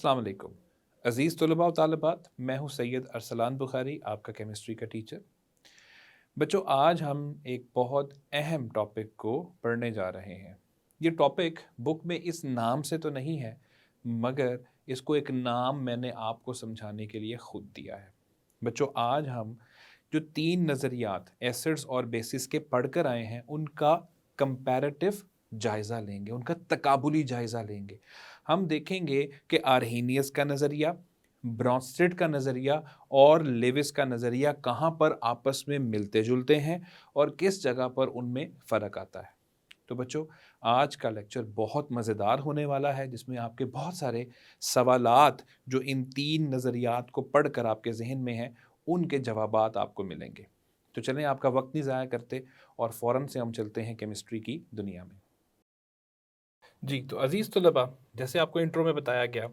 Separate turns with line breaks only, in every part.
अस्सलाम वालेकुम अज़ीज़ तलबा व तालिबात, मैं हूँ सैयद अरसलान बुखारी, आपका केमिस्ट्री का टीचर। बच्चों, आज हम एक बहुत अहम टॉपिक को पढ़ने जा रहे हैं। ये टॉपिक बुक में इस नाम से तो नहीं है, मगर इसको एक नाम मैंने आपको समझाने के लिए ख़ुद दिया है। बच्चों, आज हम जो 3 नज़रियात एसिड्स और बेसिस के पढ़कर आए हैं, उनका कंपैरेटिव जायज़ा लेंगे, उनका तकाबुली जायज़ा लेंगे। हम देखेंगे कि आर्हेनियस का नज़रिया, ब्रॉन्स्टेड का नज़रिया और लेविस का नज़रिया कहाँ पर आपस में मिलते-जुलते हैं और किस जगह पर उनमें फ़र्क आता है। तो बच्चों, आज का लेक्चर बहुत मज़ेदार होने वाला है, जिसमें आपके बहुत सारे सवालात जो इन 3 नज़रियात को पढ़कर आपके ज़हन में हैं, उनके जवाबात आपको मिलेंगे। तो चलें, आपका वक्त नहीं ज़ाया करते और फ़ौरन से हम चलते हैं केमिस्ट्री की दुनिया में। जी, तो अज़ीज़ तलबा, जैसे आपको इंट्रो में बताया गया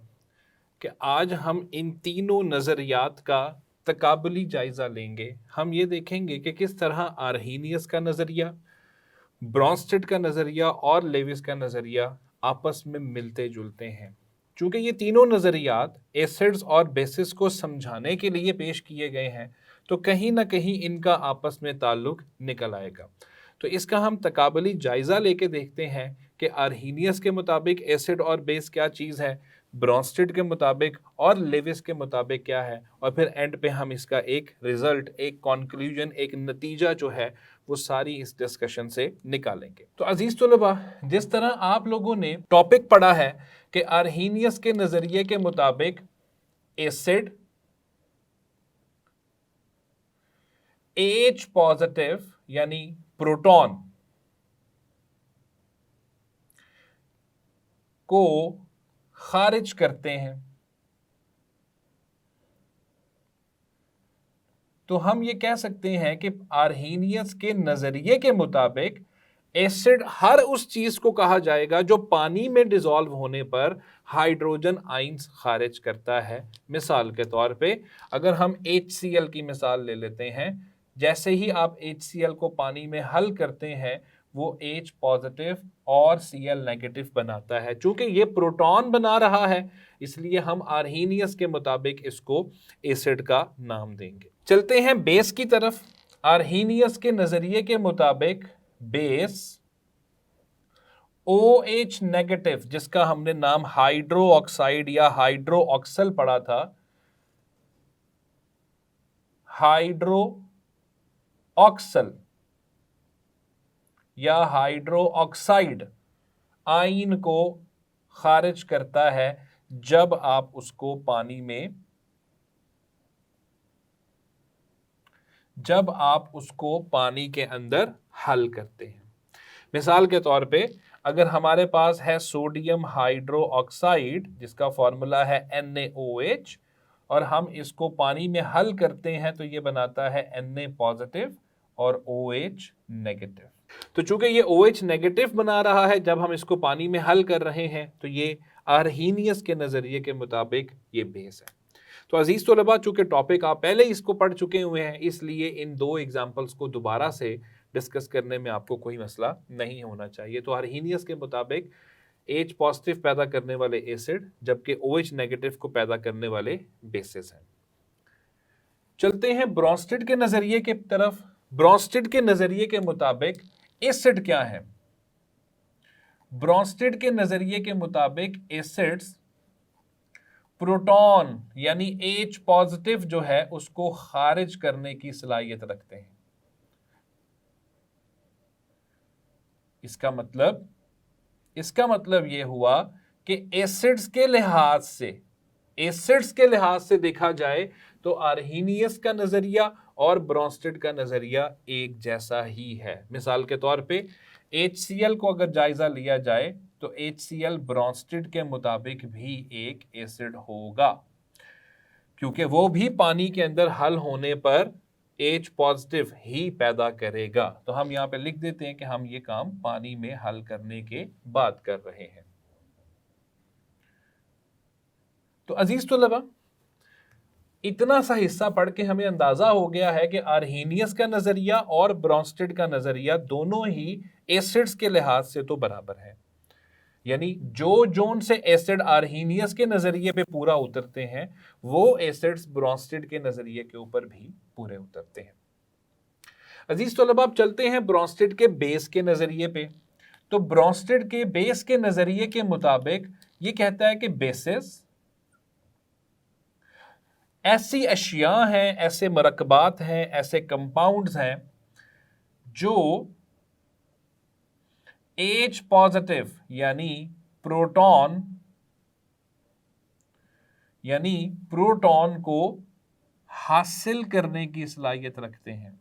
कि आज हम इन तीनों नज़रियात का तकाबुली जायज़ा लेंगे। हम ये देखेंगे कि किस तरह आर्हेनियस का नज़रिया, ब्रॉन्स्टेड का नज़रिया और लेविस का नज़रिया आपस में मिलते-जुलते हैं। चूँकि ये तीनों नज़रियात एसिड्स और बेसिस को समझाने के लिए पेश किए गए हैं, तो कहीं न कहीं इनका आपस में ताल्लुक निकल आएगा। तो इसका हम तकाबुली जायज़ा लेके देखते हैं कि आर्हेनियस के मुताबिक एसिड और बेस क्या चीज़ है, ब्रॉन्स्टेड के मुताबिक और लेविस के मुताबिक क्या है, और फिर एंड पे हम इसका एक रिजल्ट, एक कॉन्क्लूजन, एक नतीजा जो है वो सारी इस डिस्कशन से निकालेंगे। तो अजीज तलबा, जिस तरह आप लोगों ने टॉपिक पढ़ा है कि आर्हेनियस के नजरिए के मुताबिक एसिड H पॉजिटिव यानी प्रोटॉन को खारिज करते हैं, तो हम ये कह सकते हैं कि आर्हेनियस के नजरिए के मुताबिक एसिड हर उस चीज को कहा जाएगा जो पानी में डिसॉल्व होने पर हाइड्रोजन आइंस खारिज करता है। मिसाल के तौर पे अगर हम HCl की मिसाल ले लेते हैं, जैसे ही आप HCl को पानी में हल करते हैं, वो H पॉजिटिव और Cl नेगेटिव बनाता है। चूंकि ये प्रोटॉन बना रहा है, इसलिए हम आर्हेनियस के मुताबिक इसको एसिड का नाम देंगे। चलते हैं बेस की तरफ। आर्हेनियस के नजरिए के मुताबिक बेस OH नेगेटिव, जिसका हमने नाम हाइड्रो ऑक्साइड या हाइड्रो ऑक्सल पढ़ा था, हाइड्रो ऑक्सल या हाइड्रो ऑक्साइड आयन को खारिज करता है जब आप उसको पानी के अंदर हल करते हैं। मिसाल के तौर पे अगर हमारे पास है सोडियम हाइड्रो ऑक्साइड, जिसका फॉर्मूला है NaOH, और हम इसको पानी में हल करते हैं तो ये बनाता है Na पॉजिटिव और OH नेगेटिव। तो चूंकि ये OH नेगेटिव बना रहा है जब हम इसको पानी में हल कर रहे हैं, तो ये आर्हेनियस के नजरिए के मुताबिक ये बेस है। तो अजीज तलबा, चूंकि टॉपिक आप पहले इसको पढ़ चुके हुए हैं, इसलिए इन 2 एग्जाम्पल्स को दोबारा से डिस्कस करने में आपको कोई मसला नहीं होना चाहिए। तो आर्हेनियस के मुताबिक H पॉजिटिव पैदा करने वाले एसिड, जबकि OH नेगेटिव को पैदा करने वाले बेसिस हैं। चलते हैं ब्रॉन्स्टेड के नजरिए की तरफ। ब्रॉन्स्टेड के नजरिए के मुताबिक एसिड क्या है? ब्रॉन्स्टेड के नजरिए के मुताबिक एसिड्स प्रोटॉन यानी H पॉजिटिव जो है उसको खारिज करने की सलाहियत रखते हैं। इसका मतलब यह हुआ कि एसिड्स के लिहाज से देखा जाए तो आर्हेनियस का नजरिया और ब्रॉन्स्टेड का नजरिया एक जैसा ही है। मिसाल के तौर पे HCl को अगर जायजा लिया जाए तो HCl ब्रॉन्स्टेड के मुताबिक भी एक एसिड होगा, क्योंकि वो भी पानी के अंदर हल होने पर H पॉजिटिव ही पैदा करेगा। तो हम यहां पे लिख देते हैं कि हम ये काम पानी में हल करने के बाद कर रहे हैं। तो अजीज तलबा, इतना सा हिस्सा पढ़ के हमें अंदाजा हो गया है कि आर्हेनियस का नजरिया और ब्रॉन्स्टेड का नजरिया दोनों ही एसिड्स के लिहाज से तो बराबर है, यानी जो जोन से एसिड आर्हीनियस के नजरिए पे पूरा उतरते हैं वो एसिड्स ब्रोंस्टेड के नजरिए के ऊपर भी पूरे उतरते हैं। अजीज तलबा, आप चलते हैं ब्रोंस्टेड के बेस के नजरिए पे। तो ब्रोंस्टेड के बेस के नजरिए के मुताबिक ये कहता है कि बेसिस ऐसी अशिया हैं, ऐसे मरकबात हैं, ऐसे कंपाउंड्स हैं जो H पॉजिटिव यानी प्रोटॉन को हासिल करने की सलाहियत रखते हैं।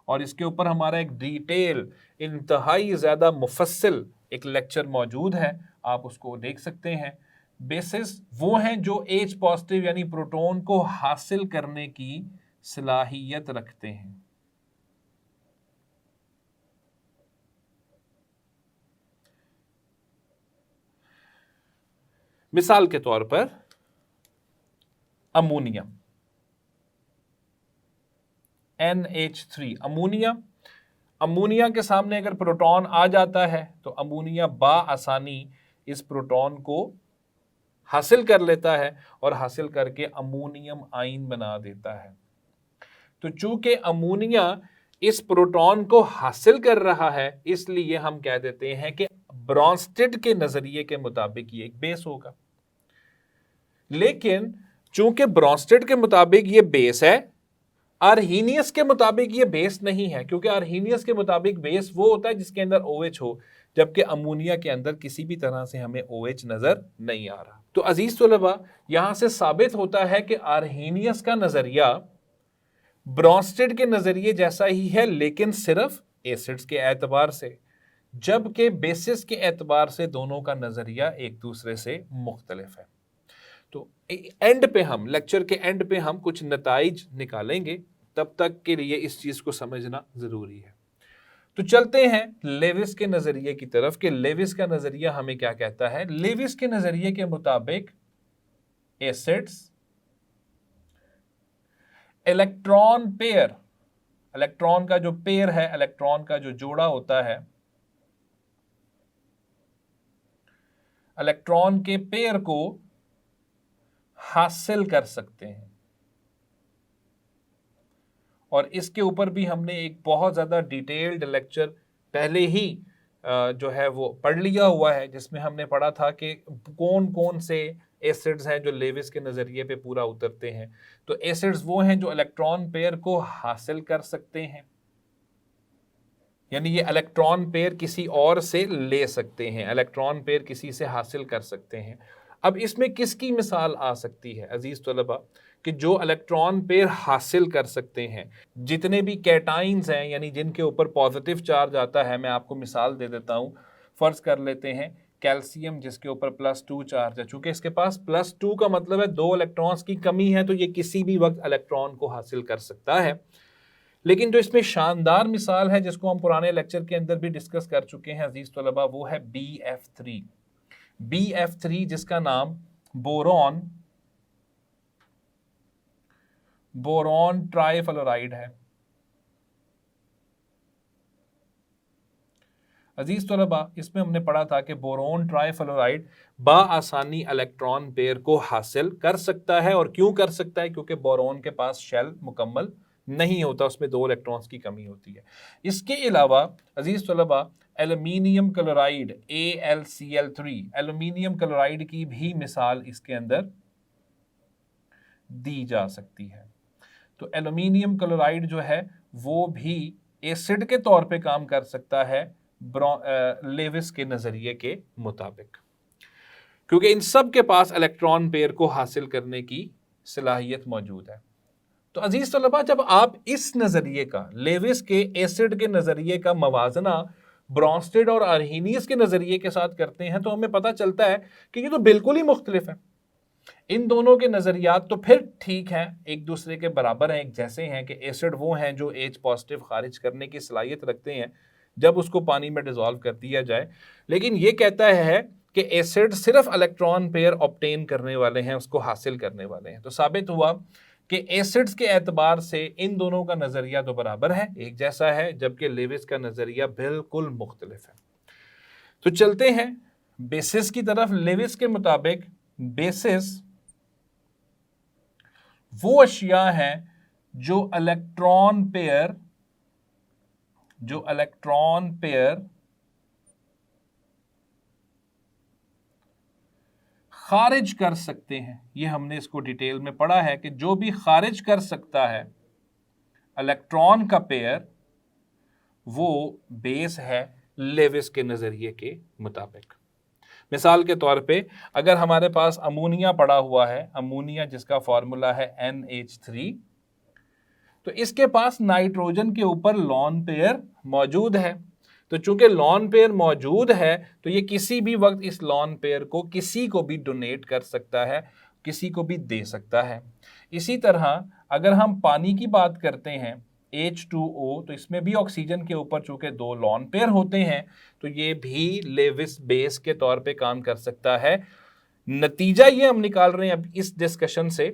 और इसके ऊपर हमारा एक डिटेल, इंतहाई ज़्यादा मुफस्सिल एक लेक्चर मौजूद है, आप उसको देख सकते हैं। बेसिस वो हैं जो H पॉजिटिव यानी प्रोटॉन को हासिल करने की सलाहियत रखते हैं। मिसाल के तौर पर अमोनिया, NH3 अमोनिया के सामने अगर प्रोटॉन आ जाता है तो अमोनिया बाआसानी इस प्रोटॉन को हासिल कर लेता है और हासिल करके अमोनियम आयन बना देता है। तो चूंकि अमोनिया इस प्रोटॉन को हासिल कर रहा है इसलिए हम कह देते हैं कि ब्रोंस्टेड के नजरिए के मुताबिक ये एक बेस होगा। लेकिन चूंकि ब्रोंस्टेड के मुताबिक ये बेस है, आर्हीनियस के मुताबिक ये बेस नहीं है, क्योंकि आर्हीनियस के मुताबिक बेस वो होता है जिसके अंदर OH हो, जबकि अमोनिया के अंदर किसी भी तरह से हमें OH नजर नहीं आ रहा। तो अजीज तलबा, यहां से साबित होता है कि आर्हीनियस का नजरिया ब्रोंस्टेड के नजरिए जैसा ही है, लेकिन सिर्फ एसिड्स के एतबार से, जबकि बेसिस के एतबार से दोनों का नजरिया एक दूसरे से मुख्तलिफ है। तो एंड पे हम, लेक्चर के एंड पे हम कुछ नताइज निकालेंगे, तब तक के लिए इस चीज को समझना जरूरी है। तो चलते हैं लेविस के नजरिए की तरफ कि लेविस का नजरिया हमें क्या कहता है। लेविस के नजरिए के मुताबिक एसिड्स इलेक्ट्रॉन पेयर, इलेक्ट्रॉन का जो पेयर है, इलेक्ट्रॉन का जो जोड़ा होता है, इलेक्ट्रॉन के पेयर को हासिल कर सकते हैं। और इसके ऊपर भी हमने एक बहुत ज़्यादा डिटेल्ड लेक्चर पहले ही जो है वो पढ़ लिया हुआ है, जिसमें हमने पढ़ा था कि कौन कौन से एसिड्स हैं जो लेविस के नज़रिए पे पूरा उतरते हैं। तो एसिड्स वो हैं जो इलेक्ट्रॉन पेयर को हासिल कर सकते हैं, यानी ये इलेक्ट्रॉन पेयर किसी और से ले सकते हैं, इलेक्ट्रॉन पेयर किसी से हासिल कर सकते हैं। अब इसमें किसकी मिसाल आ सकती है अजीज तलबा, कि जो इलेक्ट्रॉन पेयर हासिल कर सकते हैं, जितने भी कैटाइंस हैं यानी जिनके ऊपर पॉजिटिव चार्ज आता है। मैं आपको मिसाल दे देता हूं, फर्ज कर लेते हैं कैल्शियम जिसके ऊपर +2 चार्ज है। चूंकि इसके पास +2 का मतलब है 2 इलेक्ट्रॉन्स की कमी है, तो ये किसी भी वक्त इलेक्ट्रॉन को हासिल कर सकता है। लेकिन जो इसमें शानदार मिसाल है जिसको हम पुराने लेक्चर के अंदर भी डिस्कस कर चुके हैं अजीज तलबा, वो है BF3 जिसका नाम बोरॉन ट्राइफ्लोराइड है। अजीज तलबा, इसमें हमने पढ़ा था कि बोरॉन ट्राइफ्लोराइड बाआसानी इलेक्ट्रॉन पेयर को हासिल कर सकता है। और क्यों कर सकता है? क्योंकि बोरॉन के पास शेल मुकम्मल नहीं होता, उसमें 2 इलेक्ट्रॉन्स की कमी होती है। इसके अलावा अजीज तलबा, aluminium chloride AlCl3, aluminium chloride की भी मिसाल इसके अंदर दी जा सकती है। तो एल्यूमिनियम क्लोराइड जो है वो भी एसिड के तौर पे काम कर सकता है लेविस के नजरिए के मुताबिक, क्योंकि इन सब के पास इलेक्ट्रॉन पेयर को हासिल करने की सलाहियत मौजूद है। तो अजीज तलबा, जब आप इस नजरिए का, लेविस के एसिड के नजरिए का मवाजना ब्रोंस्टेड और आर्हीनियस के नजरिए के साथ करते हैं तो हमें पता चलता है कि ये तो बिल्कुल ही मुख्तलिफ है। इन दोनों के नजरियात तो फिर ठीक हैं, एक दूसरे के बराबर हैं, एक जैसे हैं कि एसिड वो हैं जो H पॉजिटिव खारिज करने की सलाहियत रखते हैं जब उसको पानी में डिसॉल्व कर दिया जाए। लेकिन ये कहता है कि एसिड सिर्फ इलेक्ट्रॉन पेयर ऑब्टेन करने वाले हैं, उसको हासिल करने वाले हैं। तो साबित हुआ कि एसिड्स के एतबार से इन दोनों का नजरिया तो बराबर है, एक जैसा है, जबकि लेविस का नजरिया बिल्कुल मुख्तलिफ है। तो चलते हैं बेसिस की तरफ। लेविस के मुताबिक बेसिस वो अशिया है जो इलेक्ट्रॉन पेयर खारिज कर सकते हैं। ये हमने इसको डिटेल में पढ़ा है कि जो भी खारिज कर सकता है इलेक्ट्रॉन का पेयर, वो बेस है लेविस के नजरिए के मुताबिक। मिसाल के तौर पे अगर हमारे पास अमोनिया पड़ा हुआ है, अमोनिया जिसका फॉर्मूला है NH3, तो इसके पास नाइट्रोजन के ऊपर लॉन पेयर मौजूद है। तो चूंकि लॉन पेयर मौजूद है तो ये किसी भी वक्त इस लॉन पेयर को किसी को भी डोनेट कर सकता है, किसी को भी दे सकता है। इसी तरह अगर हम पानी की बात करते हैं H2O, तो इसमें भी ऑक्सीजन के ऊपर चूंकि 2 लॉन पेयर होते हैं तो ये भी लेविस बेस के तौर पे काम कर सकता है। नतीजा ये हम निकाल रहे हैं अब इस डिस्कशन से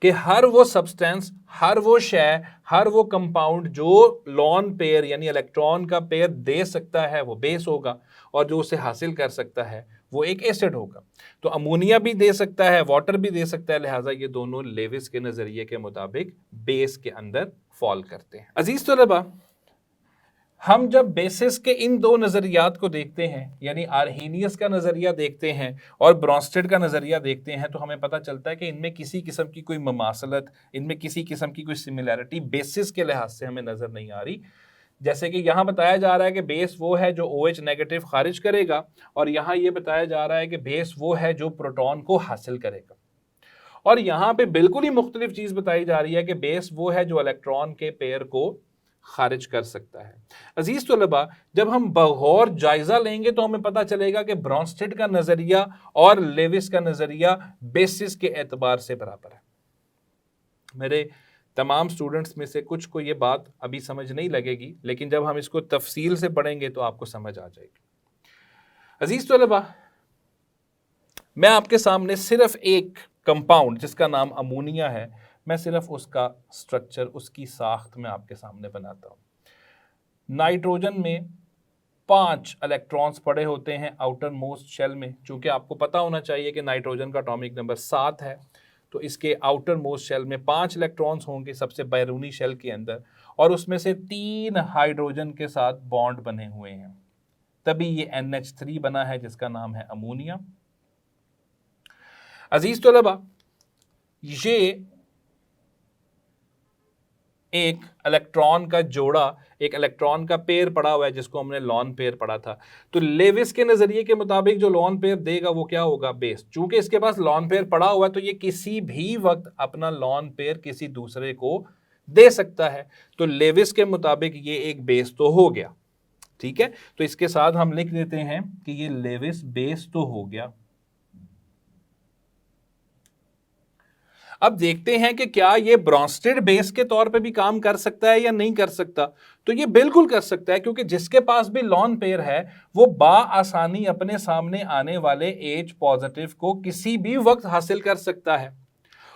कि हर वो सब्सटेंस, हर वो शय, हर वो कंपाउंड जो लॉन पेयर यानी इलेक्ट्रॉन का पेयर दे सकता है वो बेस होगा, और जो उसे हासिल कर सकता है वो एक एसिड होगा। तो अमोनिया भी दे सकता है, वाटर भी दे सकता है, लिहाजा ये दोनों लेविस के नजरिए के मुताबिक बेस के अंदर फॉल करते हैं। अजीज तलबा, हम जब बेसिस के इन दो नज़रियात को देखते हैं, यानी आर्हेनियस का नज़रिया देखते हैं और ब्रॉन्स्टेड का नज़रिया देखते हैं, तो हमें पता चलता है कि इनमें किसी किस्म की कोई ममासलत, इनमें किसी किस्म की कोई सिमिलैरिटी बेसिस के लिहाज से हमें नज़र नहीं आ रही। जैसे कि यहाँ बताया जा रहा है कि बेस वो है जो OH नेगेटिव खारिज करेगा, और यहाँ ये बताया जा रहा है कि बेस वो है जो प्रोटॉन को हासिल करेगा। और यहाँ पे बिल्कुल ही मुख्तलिफ चीज़ बताई जा रही है कि बेस वो है जो इलेक्ट्रॉन के पेयर को खारिज कर सकता है। अजीज तलबा, जब हम बगौर जायजा लेंगे तो हमें पता चलेगा कि ब्रॉन्स्टेड का नजरिया और लेविस का नजरिया बेसिस के एतबार से बराबर है। मेरे तमाम स्टूडेंट्स में से कुछ को ये बात अभी समझ नहीं लगेगी, लेकिन जब हम इसको तफसील से पढ़ेंगे तो आपको समझ आ जाएगी। अजीज तलबा, मैं आपके सामने सिर्फ एक कंपाउंड जिसका नाम अमोनिया है, मैं सिर्फ उसका स्ट्रक्चर, उसकी साख्त में आपके सामने बनाता हूँ। नाइट्रोजन में 5 इलेक्ट्रॉन्स पड़े होते हैं आउटर मोस्ट शेल में। चूंकि आपको पता होना चाहिए कि नाइट्रोजन का एटॉमिक नंबर 7 है, तो इसके आउटर मोस्ट शेल में 5 इलेक्ट्रॉन्स होंगे सबसे बैरूनी शेल के अंदर, और उसमें से 3 हाइड्रोजन के साथ बॉन्ड बने हुए हैं, तभी ये NH3 बना है जिसका नाम है अमोनिया। अजीज तलबा, ये एक इलेक्ट्रॉन का जोड़ा, एक इलेक्ट्रॉन का पेयर पड़ा हुआ है जिसको हमने लॉन पेयर पढ़ा था। तो लेविस के नजरिए के मुताबिक जो लॉन पेयर देगा वो क्या होगा? बेस। चूंकि इसके पास लॉन पेयर पड़ा हुआ है तो ये किसी भी वक्त अपना लॉन पेयर किसी दूसरे को दे सकता है। तो लेविस के मुताबिक ये एक बेस तो हो गया, ठीक है। तो इसके साथ हम लिख देते हैं कि ये लेविस बेस तो हो गया। अब देखते हैं कि क्या ये ब्रॉन्स्टेड बेस के तौर पे भी काम कर सकता है या नहीं कर सकता। तो ये बिल्कुल कर सकता है, क्योंकि जिसके पास भी लॉन पेयर है वो आसानी अपने सामने आने वाले H पॉजिटिव को किसी भी वक्त हासिल कर सकता है।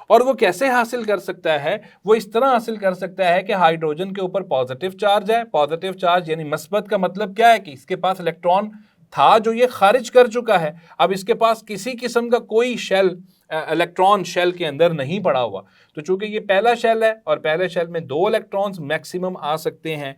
और वो कैसे हासिल कर सकता है? वो इस तरह हासिल कर सकता है कि हाइड्रोजन के ऊपर पॉजिटिव चार्ज है। पॉजिटिव चार्ज यानी मस्बत का मतलब क्या है कि इसके पास इलेक्ट्रॉन था जो ये खारिज कर चुका है। अब इसके पास किसी किस्म का कोई शेल, इलेक्ट्रॉन शेल के अंदर नहीं पड़ा हुआ। तो चूंकि ये पहला शेल है और पहले शेल में 2 इलेक्ट्रॉन्स मैक्सिमम आ सकते हैं,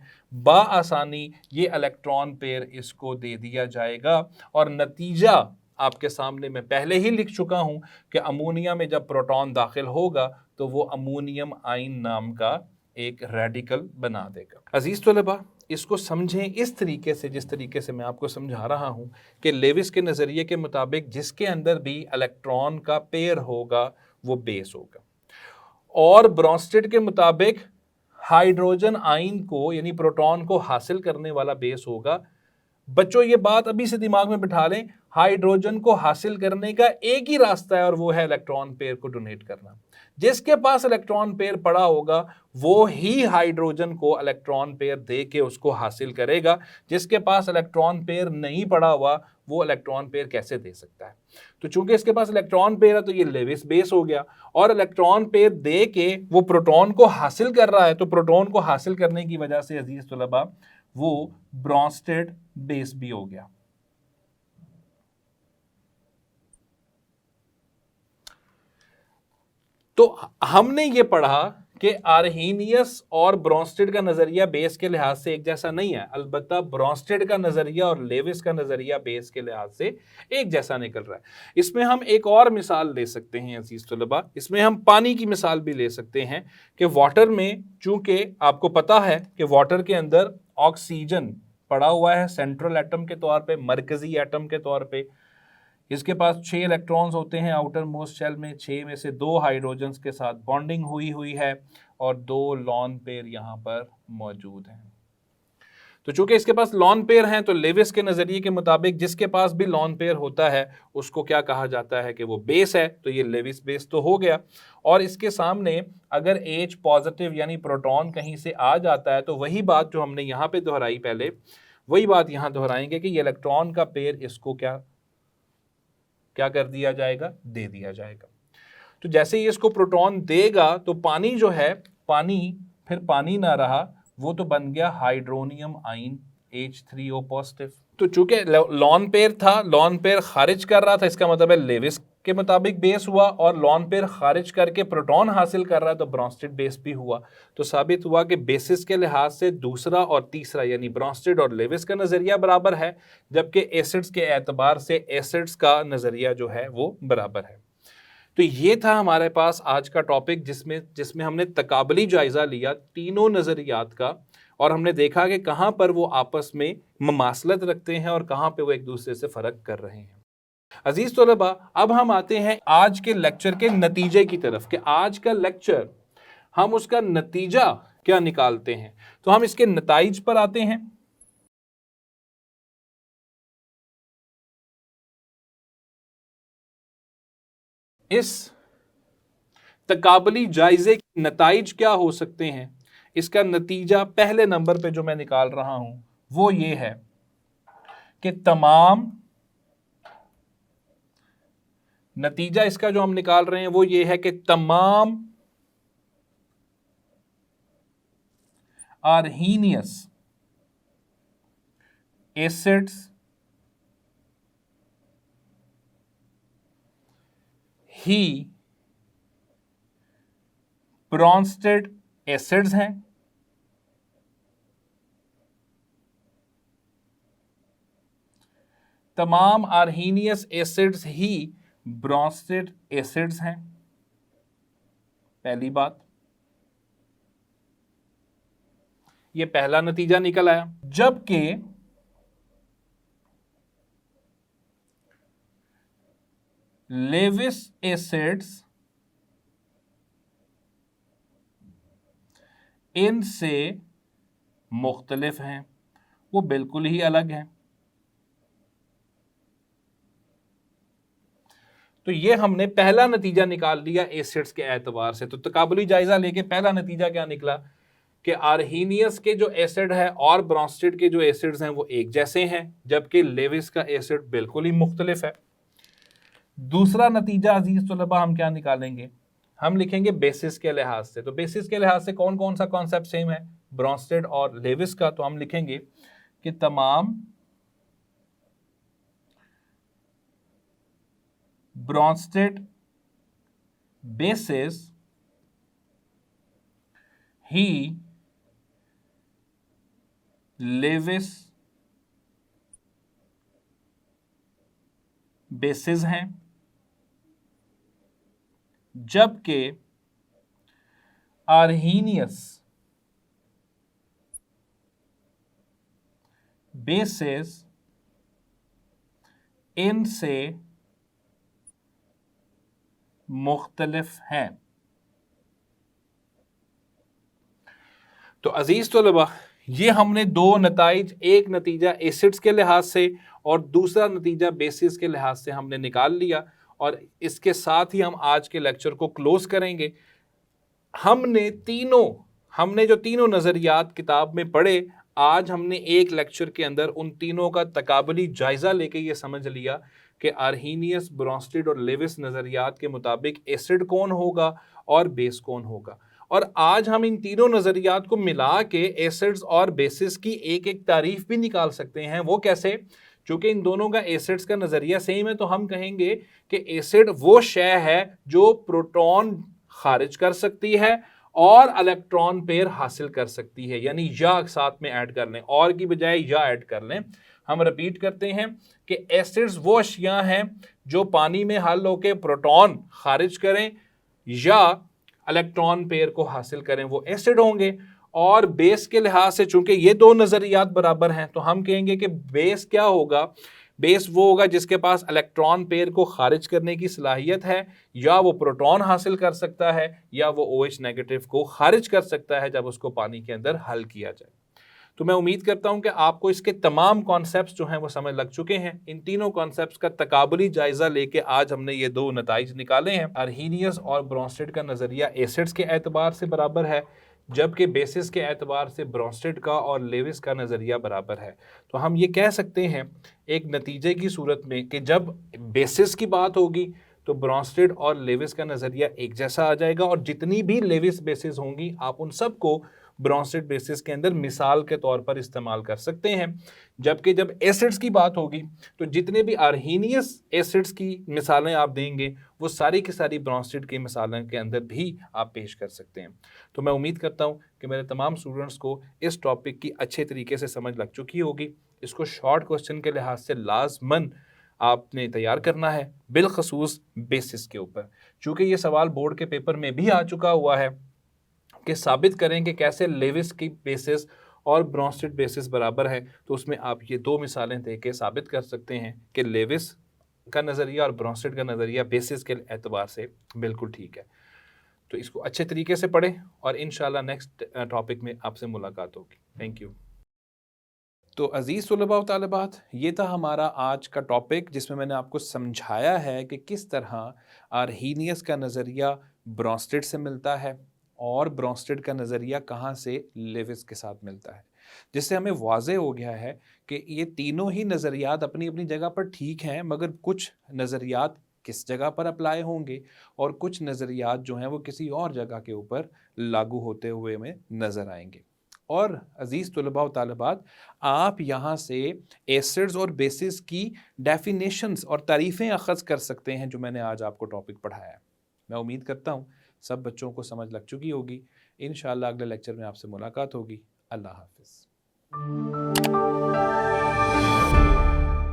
आसानी ये इलेक्ट्रॉन पेयर इसको दे दिया जाएगा। और नतीजा आपके सामने मैं पहले ही लिख चुका हूं कि अमोनिया में जब प्रोटॉन दाखिल होगा तो वो अमोनियम आयन नाम का एक रेडिकल बना देगा। अजीज तलबा, इसको समझें इस तरीके से जिस तरीके से मैं आपको समझा रहा हूं कि लेविस के नज़रिए के मुताबिक जिसके अंदर भी इलेक्ट्रॉन का पेयर होगा वो बेस होगा, और ब्रॉन्स्टेड के मुताबिक हाइड्रोजन आयन को यानी प्रोटॉन को हासिल करने वाला बेस होगा। बच्चों, ये बात अभी से दिमाग में बिठा लें, हाइड्रोजन को हासिल करने का एक ही रास्ता है और वो है इलेक्ट्रॉन पेयर को डोनेट करना। जिसके पास इलेक्ट्रॉन पेयर पड़ा होगा वो ही हाइड्रोजन को इलेक्ट्रॉन पेयर दे के उसको हासिल करेगा। जिसके पास इलेक्ट्रॉन पेयर नहीं पड़ा हुआ वो इलेक्ट्रॉन पेयर कैसे दे सकता है? तो चूंकि इसके पास इलेक्ट्रॉन पेयर है तो ये लेविस बेस हो गया, और इलेक्ट्रॉन पेयर दे के वो प्रोटॉन को हासिल कर रहा है। तो प्रोटॉन को हासिल करने की वजह से अजीज तलबा वो ब्रॉन्स्टेड बेस भी हो गया। तो हमने ये पढ़ा कि आर्हीनियस और ब्रोंस्टेड का नजरिया बेस के लिहाज से एक जैसा नहीं है, अलबत्ता ब्रोंस्टेड का नजरिया और लेविस का नजरिया बेस के लिहाज से एक जैसा निकल रहा है। इसमें हम एक और मिसाल ले सकते हैं अजीज तलबा, इसमें हम पानी की मिसाल भी ले सकते हैं कि वाटर में, चूंकि आपको पता है कि वाटर के अंदर ऑक्सीजन पड़ा हुआ है सेंट्रल एटम के तौर पे, मरकजी एटम के तौर पे, इसके पास 6 इलेक्ट्रॉन्स होते हैं आउटर मोस्ट शेल में, 6 में से 2 हाइड्रोजन्स के साथ बॉन्डिंग हुई है और 2 लॉन पेयर यहाँ पर मौजूद हैं। तो चूंकि इसके पास लॉन पेयर हैं तो लेविस के नजरिए के मुताबिक जिसके पास भी लॉन पेयर होता है उसको क्या कहा जाता है कि वो बेस है, तो ये लेविस बेस तो हो गया। और इसके सामने अगर H पॉजिटिव यानी प्रोटॉन कहीं से आ जाता है तो वही बात जो हमने यहाँ पे दोहराई पहले, वही बात यहाँ दोहराएंगे कि ये इलेक्ट्रॉन का पेयर इसको क्या कर दिया जाएगा, दे दिया जाएगा। तो जैसे ही इसको प्रोटॉन देगा तो पानी जो है, पानी फिर पानी ना रहा, वो तो बन गया हाइड्रोनियम आयन H3O पॉजिटिव। तो चूंकि लॉन पेयर था, लॉन पेयर खारिज कर रहा था, इसका मतलब है लेविस के मुताबिक बेस हुआ, और लॉन पेयर खारिज करके प्रोटॉन हासिल कर रहा है तो ब्रोंस्टेड बेस भी हुआ। तो साबित हुआ कि बेसिस के लिहाज से दूसरा और तीसरा यानी ब्रोंस्टेड और लेविस का नजरिया बराबर है, जबकि एसिड्स के एतबार से एसिड्स का नजरिया जो है वो बराबर है। तो ये था हमारे पास आज का टॉपिक जिसमें हमने तकाबली जायजा लिया तीनों नजरियात का, और हमने देखा कि कहाँ पर वो आपस में ममासलत रखते हैं और कहाँ पे वो एक दूसरे से फर्क कर रहे हैं। अजीज तलबा, अब हम आते हैं आज के लेक्चर के नतीजे की तरफ कि आज का लेक्चर हम उसका नतीजा क्या निकालते हैं। तो हम इसके नताइज पर आते हैं। इस तकाबली जायजे के नताइज क्या हो सकते हैं, इसका नतीजा पहले नंबर पे जो मैं निकाल रहा हूं वो ये है कि तमाम, नतीजा इसका जो हम निकाल रहे हैं वो ये है कि तमाम आर्हीनियस एसिड्स ही ब्रोंस्टेड एसिड्स हैं। तमाम आर्हीनियस एसिड्स ही ब्रोंस्टेड एसिड्स हैं, पहली बात। ये पहला नतीजा निकल आया। जबकि लेविस एसिड्स इनसे मुख्तलिफ हैं, वो बिल्कुल ही अलग हैं। तो ये हमने पहला नतीजा निकाल लिया एसिड्स के एतबार से। तो तकाबुली जायजा लेके पहला नतीजा क्या निकला कि आर्हीनियस के जो एसिड है और ब्रोंस्टेड के जो एसिड्स हैं वो एक जैसे हैं, जबकि लेविस का एसिड बिल्कुल ही मुख्तलिफ है। दूसरा नतीजा अजीज तलबा हम क्या निकालेंगे, हम लिखेंगे बेसिस के लिहाज से। तो बेसिस के लिहाज से कौन कौन सा कॉन्सेप्ट सेम है, ब्रोंस्टेड और लेविस का। तो हम लिखेंगे कि तमाम ब्रोंस्टेड बेसिस ही लेविस बेसिस हैं, जबकि आर्हीनियस बेसिस इनसे मुख्तलिफ हैं। तो अजीज तलबा, ये हमने दो नताइज, एक नतीजा एसिड्स के लिहाज से और दूसरा नतीजा बेसिस के लिहाज से हमने निकाल लिया, और इसके साथ ही हम आज के लेक्चर को क्लोज करेंगे। हमने जो तीनों नज़रियात किताब में पढ़े, आज हमने एक लेक्चर के अंदर उन तीनों का तकाबली जायजा लेके ये समझ लिया कि आर्हीनियस, ब्रोंस्टेड और लेविस नज़रियात के मुताबिक एसिड कौन होगा और बेस कौन होगा। और आज हम इन तीनों नज़रियात को मिला के एसिड्स और बेसिस की एक एक तारीफ भी निकाल सकते हैं। वो कैसे? चूंकि इन दोनों का एसिड्स का नज़रिया सेम है, तो हम कहेंगे कि एसिड वो शय है जो प्रोटॉन खारिज कर सकती है और इलेक्ट्रॉन पेयर हासिल कर सकती है। यानी या साथ में ऐड कर लें, और की बजाय या ऐड कर लें। हम रिपीट करते हैं कि एसिड्स वो अशिया हैं जो पानी में हल होकर प्रोटॉन खारिज करें या इलेक्ट्रॉन पेयर को हासिल करें, वो एसिड होंगे। और बेस के लिहाज से चूंकि ये दो नजरियात बराबर हैं, तो हम कहेंगे कि बेस क्या होगा, बेस वो होगा जिसके पास इलेक्ट्रॉन पेयर को खारिज करने की सलाहियत है, या वो प्रोटॉन हासिल कर सकता है, या वो OH नेगेटिव को खारिज कर सकता है जब उसको पानी के अंदर हल किया जाए। तो मैं उम्मीद करता हूं कि आपको इसके तमाम कॉन्सेप्ट्स जो हैं वो समझ लग चुके हैं। इन तीनों कॉन्सेप्ट्स का तकाबुली जायजा लेके आज हमने ये दो नताइज निकाले हैं। अर्हीनियस और ब्रोंस्टेड का नज़रिया एसिड्स के एतबार से बराबर है, जबकि बेसिस के एतबार से ब्रोंस्टेड का और लेविस का नज़रिया बराबर है। तो हम ये कह सकते हैं एक नतीजे की सूरत में कि जब बेसिस की बात होगी तो ब्रोंस्टेड और लेविस का नज़रिया एक जैसा आ जाएगा, और जितनी भी लेविस बेसिस होंगी आप उन सबको ब्रोंस्टेड बेसिस के अंदर मिसाल के तौर पर इस्तेमाल कर सकते हैं। जबकि जब एसिड्स की बात होगी तो जितने भी अर्हीनियस एसिड्स की मिसालें आप देंगे वो सारी की सारी ब्रोंस्टेड की मिसालों के अंदर भी आप पेश कर सकते हैं। तो मैं उम्मीद करता हूँ कि मेरे तमाम स्टूडेंट्स को इस टॉपिक की अच्छे तरीके से समझ लग चुकी होगी। इसको शॉर्ट क्वेश्चन के लिहाज से लाजमन आपने तैयार करना है, बिलखसूस बेसिस के ऊपर। चूँकि ये सवाल बोर्ड के पेपर में भी आ चुका हुआ है कि साबित करें कि कैसे लेविस की बेसिस और ब्रोंस्टेड बेसिस बराबर है, तो उसमें आप ये दो मिसालें देके साबित कर सकते हैं कि लेविस का नज़रिया और ब्रोंस्टेड का नज़रिया बेसिस के एतबार से बिल्कुल ठीक है। तो इसको अच्छे तरीके से पढ़ें और इंशाल्लाह नेक्स्ट टॉपिक में आपसे मुलाकात होगी। Thank you. तो अज़ीज़ तलबा व तालिबात, ये था हमारा आज का टॉपिक जिसमें मैंने आपको समझाया है कि किस तरह अर्हीनियस का नज़रिया ब्रोंस्टेड से मिलता है और ब्रोंस्टेड का नज़रिया कहाँ से लेविस के साथ मिलता है, जिससे हमें वाज़े हो गया है कि ये तीनों ही नज़रियात अपनी अपनी जगह पर ठीक हैं, मगर कुछ नज़रियात किस जगह पर अप्लाई होंगे और कुछ नज़रियात जो हैं वो किसी और जगह के ऊपर लागू होते हुए हमें नज़र आएंगे। और अज़ीज़ तलबा व तालिबात, आप यहाँ से एसिड्स और बेसिस की डेफिनेशंस और तारीफ़ें अख़ज़ कर सकते हैं जो मैंने आज आपको टॉपिक पढ़ाया है। मैं उम्मीद करता हूँ सब बच्चों को समझ लग चुकी होगी। इंशाअल्लाह अगले लेक्चर में आपसे मुलाकात होगी। अल्लाह हाफ़िज़।